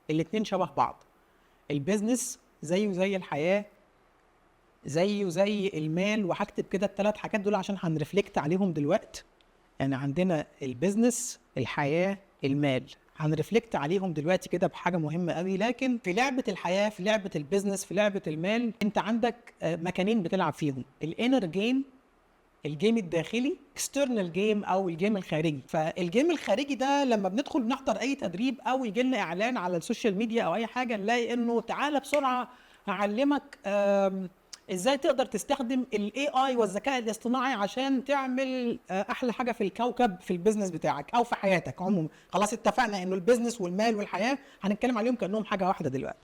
الاتنين شبه بعض. البيزنس زيه زي الحياه، زيه زي المال. وهكتب كده الثلاث حاجات دول عشان هنرفلكت عليهم دلوقتي. يعني عندنا البيزنس، الحياه، المال، هنرفلكت عليهم دلوقتي كده بحاجه مهمه قوي. لكن في لعبه الحياه، في لعبه البيزنس، في لعبه المال، انت عندك مكانين بتلعب فيهم: الانر جيم، الجيم الداخلي، اكسترنال جيم او الجيم الخارجي. فالجيم الخارجي ده لما بندخل نحضر اي تدريب او يجي لنا اعلان على السوشيال ميديا او اي حاجه، نلاقي انه تعالى بسرعه هعلمك ازاي تقدر تستخدم الاي اي والذكاء الاصطناعي عشان تعمل احلى حاجه في الكوكب في البيزنس بتاعك او في حياتك عموما. خلاص اتفقنا انه البيزنس والمال والحياه هنتكلم عليهم كانهم حاجه واحده دلوقتي.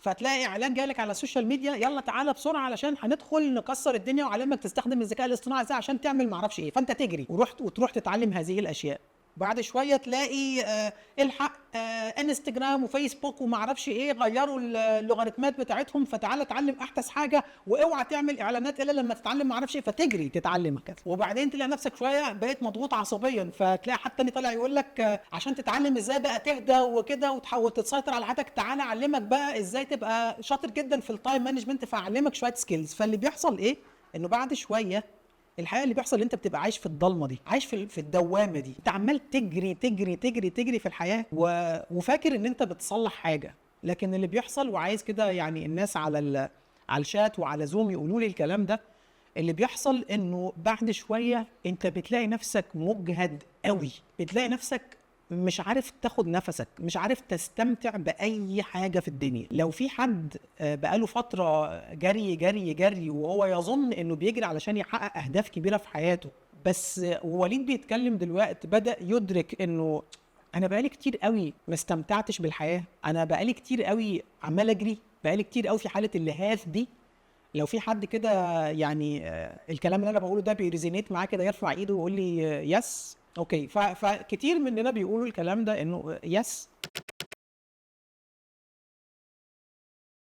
فتلاقي اعلان جالك على السوشيال ميديا: يلا تعالى بسرعه علشان هندخل نكسر الدنيا واعلمك تستخدم الذكاء الاصطناعي ازاي عشان تعمل معرفش ايه. فانت تجري وتروح تتعلم هذه الاشياء. بعد شويه تلاقي الحق انستجرام وفيسبوك ومعرفش ايه غيروا اللوغاريتمات بتاعتهم، فتعالى اتعلم احدث حاجه واوعى تعمل اعلانات الا لما تتعلم معرفش ايه، فتجري تتعلم كده. وبعدين تلاقي نفسك شويه بقيت مضغوط عصبيا، فتلاقي حد تاني طالع يقول لك عشان تتعلم ازاي بقى تهدى وكده وتحاول تسيطر على حياتك، تعالى اعلمك بقى ازاي تبقى شاطر جدا في التايم مانجمنت، فاعلمك شويه سكيلز. فاللي بيحصل ايه؟ انه بعد شويه الحقيقه اللي بيحصل انت بتبقى عايش في الضلمه دي، عايش في الدوامه دي. انت عمال تجري تجري تجري تجري في الحياه وفاكر ان انت بتصلح حاجه. لكن اللي بيحصل، وعايز كده يعني الناس على الشات وعلى زوم يقولوا لي الكلام ده، اللي بيحصل انه بعد شويه انت بتلاقي نفسك مجهد قوي، بتلاقي نفسك مش عارف تاخد نفسك، مش عارف تستمتع بأي حاجة في الدنيا. لو في حد بقاله فترة جري جري جري وهو يظن انه بيجري علشان يحقق اهداف كبيرة في حياته، بس وليد بيتكلم دلوقتي بدأ يدرك انه انا بقالي كتير قوي ما استمتعتش بالحياة، انا بقالي كتير قوي عمال اجري، بقالي كتير قوي في حالة اللهاث دي. لو في حد كده يعني الكلام اللي انا بقوله ده بيريزينيت معاه كده يرفع ايده ويقول لي يس. اوكي. فكتير مننا بيقولوا الكلام ده انه يس،